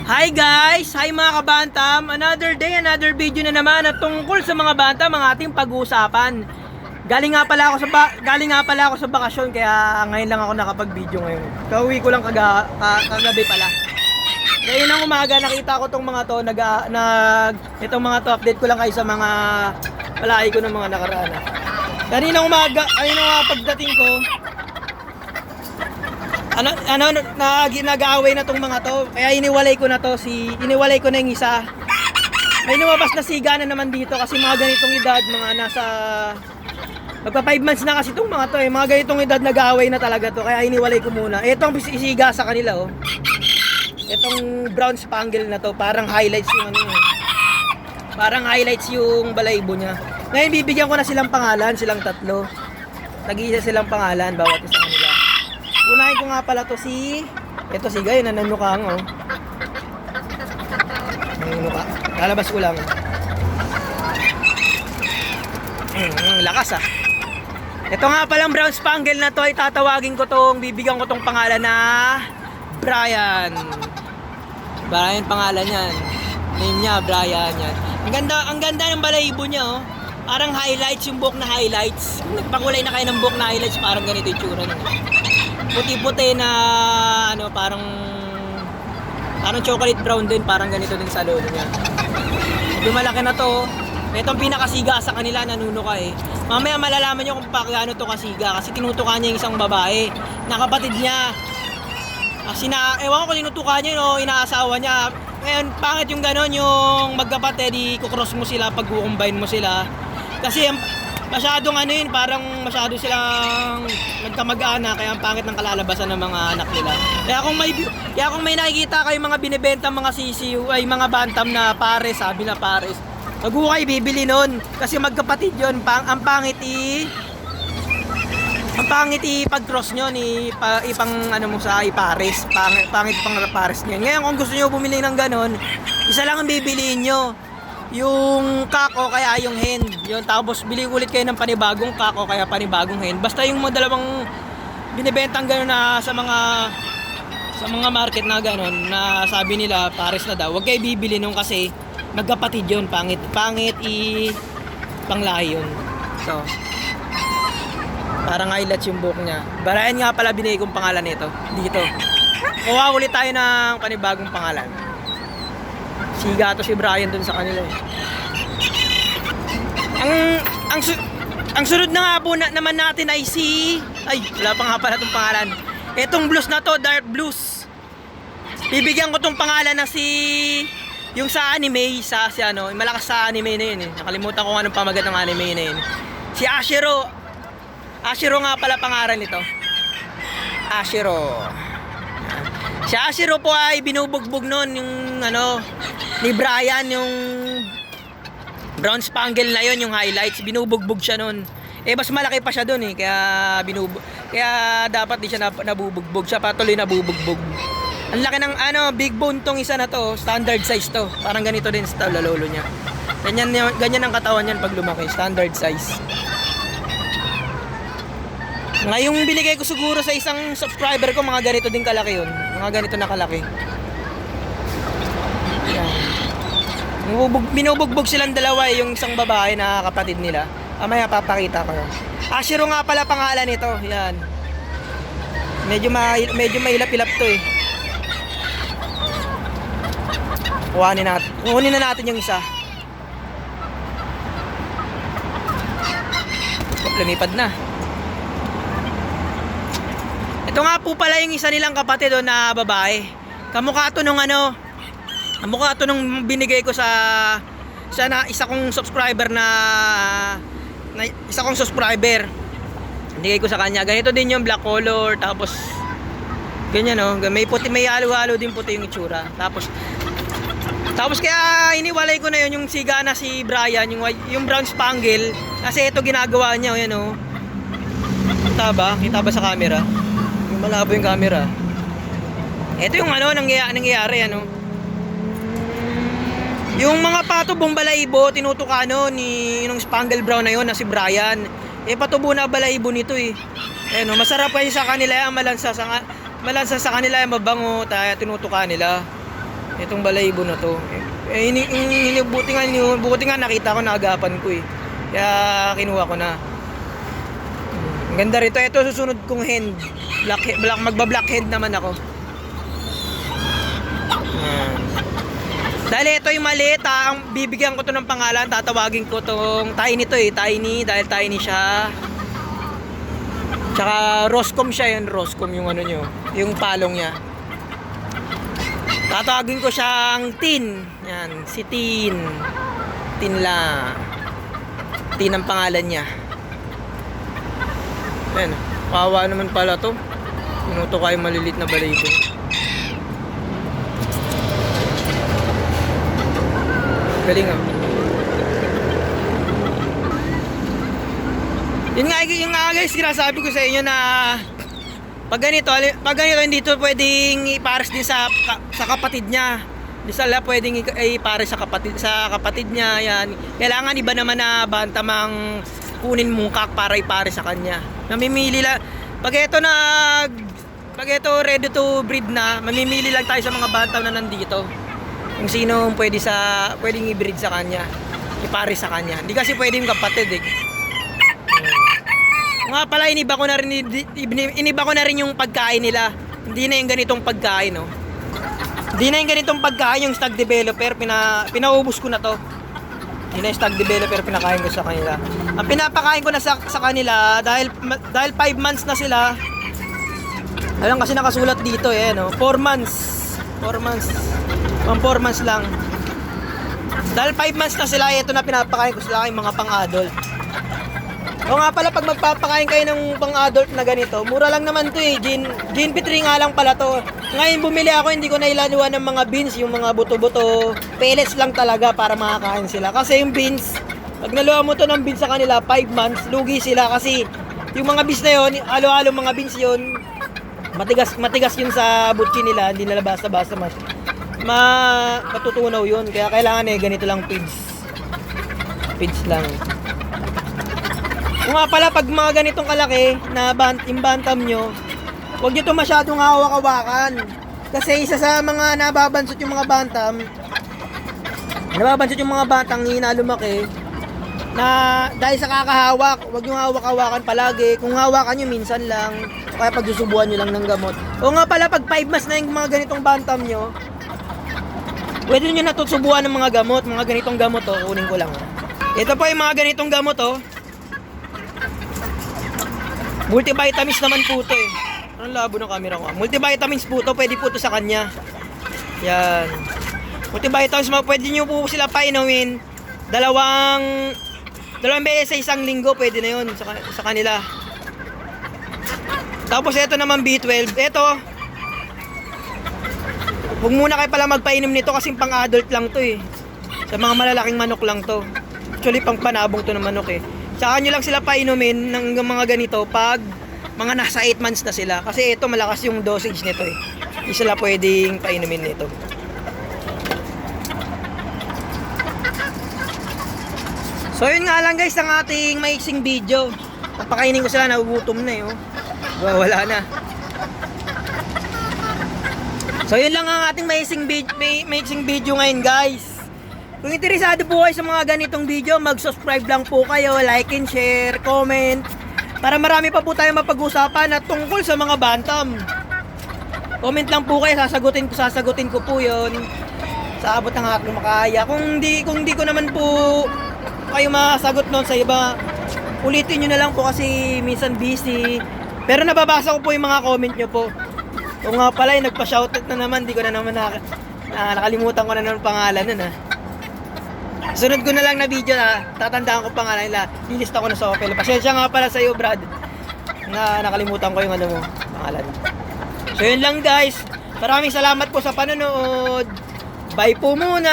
Hi guys! Hi mga kabantam! Another day, another video na naman at tungkol sa mga bantam ang ating pag-uusapan. Galing nga pala ako sa bakasyon kaya ngayon lang ako nakapag-video ngayon. Kauwi ko lang kagabi pala. Ngayon ng umaga nakita ko tong mga to, itong mga to update ko lang kayo sa mga palagi ko ng mga nakaraan. Kanina pagdating ko, nag-aaway na tong mga to. Kaya iniwalay ko na yung isa. May lumabas na siga na naman dito kasi mga ganitong edad, mga nasa magpa 5 months na kasi tong mga to mga ganitong edad nag-aaway na talaga to. Kaya iniwalay ko muna. Itong isiga sa kanila Itong brown spangle na to, parang highlights yung Parang highlights yung balahibo niya. Ngayon bibigyan ko na silang pangalan, silang tatlo. Nag-iisa silang pangalan bawat isa kanila. Unahin ko nga pala to ito si Gay, nananukang nanunuka. Lalabas ko lang. Lakas Ito nga palang brown spangle na to ay tatawagin ko bibigyan ko tong pangalan na Brian. Brian pangalan yan. Name niya, Brian yan. Ang ganda ng balahibo niya Parang highlights, yung buhok na highlights. Kung nagpakulay na kayo ng buhok na highlights, parang ganito yung tsura niya. Puti-puti na parang chocolate brown din, parang ganito din sa lolo niya. Lumalaki na to. Ito ang pinakasiga sa kanila, nanunuka Mamaya malalaman niyo kung paano to kasiga kasi tinutuka niya yung isang babae na kapatid niya. Ewan ko kung tinutuka niya inaasawa niya. Ngayon, pangit yung ganon, yung magkapatid, i-cross mo sila pag combine mo sila. Kasi masyadong parang masyado silang nagkamag-anak, kaya ang pangit ng kalalabasan ng mga anak nila. Kaya kung may nakikita kayo mga binibenta mga sisiw ay mga bantam na pares, sabi na pares, wag ko kayo bibili nun kasi magkapatid yun. Ang pangit pag-cross nyo ipang mo sa ipares. Pangit pang pares niya. Ngayon kung gusto nyo bumili ng ganon, isa lang ang bibiliin nyo, yung cock o kaya yung hen. Yun, tapos bili ulit kayo ng panibagong cock o kaya panibagong hen. Basta yung mga dalawang binibentang gano'n na sa mga market na gano'n na sabi nila pares na daw, huwag kayo bibili nung kasi magkapatid yun. Pangit panglahi yun. So parang highlights yung buhok niya. Brian nga pala binigay kong pangalan nito dito. Kuha ulit tayo ng panibagong pangalan. Siga to si Brian dun sa kanila Ang sunod na nga po naman natin ay wala pa nga pala itong pangalan. Itong blues na to, dark blues. Bibigyan ko tong pangalan na yung sa anime, malakas sa anime na yun Nakalimutan ko anong pamagat ng anime na yun. Si Ashiro nga pala pangalan nito. Ashiro. Si Ashiro po ay binubugbog noon yung ni Brian, yung brown spangle na yon, yung highlights, binubugbog siya noon. Mas malaki pa siya doon kaya dapat di siya nabubugbog. Siya patuloy nabubugbog. Ang laki ng big bone tong isa na to, standard size to. Parang ganito din sa lolo niya. Ganyan ang katawan niyan pag lumaki, standard size. Ngayong binigay ko siguro sa isang subscriber ko, mga ganito din kalaki yun. Mga ganito na kalaki. Binubugbog silang dalawa yung isang babae na kapatid nila. Mamaya papakita ko. Ashiro nga pala pangalan nito. Yan. Medyo mailap-ilap to Kunin na natin yung isa. Lumipad na. Ito nga po pala yung isa nilang kapatid na babae. Kamukha to nung binigay ko sa isa kong subscriber binigay ko sa kanya. Ganito din yung black color, tapos ganyan may puti, may halo-halo din puti yung itsura. Tapos kaya iniwalay ko na yun yung siga na si Brian, yung brown spangle, kasi ito ginagawa niya Kita ba sa camera? Malabo yung camera. Ito yung nangyayari yung mga patubong balahibo tinutuka nung spangle brown na yun na si Brian. Patubo na balahibo nito masarap kayo sa kanila malansa sa kanila, mabango, tinutuka nila. Itong balahibo na to. Buti nga nakita ko, naagapan ko eh. Kaya kinuha ko na. Ang ganda rito. Ito susunod kong hen. Magba-black hen naman ako. Dahil ito yung maliit ha, ang bibigyan ko to ng pangalan, tatawagin ko tong Tiny to eh, Tiny, dahil tiny siya. Tsaka Roscom siya, yan Roscom yung ano nyo, yung palong niya. Tatawagin ko siyang Tin, yan, si Tin. Tinla. Tin ang pangalan niya. Ayan, kawawa naman pala to. Minuto kayo malilit na balahibo. Galing ah. Yun nga guys, sinasabi ko sa inyo na pag ganito hindi to pwedeng ipares din sa kapatid niya. Hindi sila pwedeng ipares sa kapatid niya. Yan. Kailangan iba naman na bantamang kunin mong kak para ipares sa kanya. Namimili lang pag ito ready to breed na, mamimili lang tayo sa mga bantam na nandito. Kung sino pwedeng i-breed sa kanya, ipares sa kanya. Hindi kasi pwedeng kapatid eh. Nga pala, iniba ko na rin yung pagkain nila. Hindi na yung ganitong pagkain, no. Hindi na yung ganitong pagkain, yung stag developer, pinaubos ko na to. Hindi na yung stag developer, pinakain ko sa kanila. Ang pinapakain ko na sa kanila, dahil 5 months na sila. Alam kasi nakasulat dito eh, no. 4 months. 4 months lang. Dahil 5 months na sila, ito na pinapakain ko sila yung mga pang-adult. O nga pala, pag magpapakain kayo ng pang-adult na ganito, mura lang naman to eh. Gin 3 nga lang pala to. Ngayon bumili ako, hindi ko nailaluan ng mga beans, yung mga buto-buto. Pellets lang talaga para makakain sila. Kasi yung beans, pag naluwa mo to ng beans sa kanila, 5 months, lugi sila. Kasi yung mga beans na yun, halo-halo mga beans yun, matigas yun sa butchi nila, hindi nila basta-basta matutunaw yun. Kaya kailangan eh, ganito lang feeds lang. Kung nga pala, pag mga ganitong kalaki na yung bantam nyo, huwag nyo ito masyadong hawak-hawakan. Kasi isa sa mga nababansot yung mga bantam, hina lumaki, na dahil sa kakahawak, huwag nyo hawak-hawakan palagi. Kung hawakan nyo, minsan lang, kaya pagsusubuan nyo lang ng gamot. O nga pala, pag 5 months na yung mga ganitong bantam nyo, pwede nyo natutubuan ng mga ganitong gamot to, kunin ko lang. Ito po yung mga ganitong gamot to. Multivitamins naman po to eh. Anong labo ng camera ko? Multivitamins po to, pwede po to sa kanya. Yan. Multivitamins, pwede nyo po sila painumin. Dalawang beses sa isang linggo, pwede na yun sa kanila. Tapos ito naman B12. Ito, huwag muna kayo pala magpainom nito kasi pang-adult lang to eh. Sa mga malalaking manok lang to. Actually, pang panabong to ng manok eh. Saka nyo lang sila painumin ng mga ganito pag mga nasa 8 months na sila. Kasi ito, malakas yung dosage nito eh. Hindi sila pwedeng painumin nito. So yun nga lang guys, ang ating maiksing video. Papakainin ko sila, nagugutom na eh. Oh. Wala na. So yun lang ang ating maiksing video ngayon guys. Kung interesado po kayo sa mga ganitong video, mag-subscribe lang po kayo, like and share, comment, para marami pa po tayong mapag-usapan at tungkol sa mga bantam. Comment lang po kayo, sasagutin ko po yun sa abot ng aking makaya. Kung di ko naman po kayo masagot noon sa iba, ulitin nyo na lang po kasi minsan busy. Pero nababasa ko po yung mga comment nyo po. Kung nga pala, nagpa-shoutout na naman, di ko na naman nakalimutan ko na naman pangalan nun ha. Sunod ko na lang na video na tatandaan ko pangalan nila. Lilista ko na sa Opel. Pasensya nga pala sa iyo, Brad. Na nakalimutan ko yung pangalan. So yun lang guys. Maraming salamat po sa panonood. Bye po muna.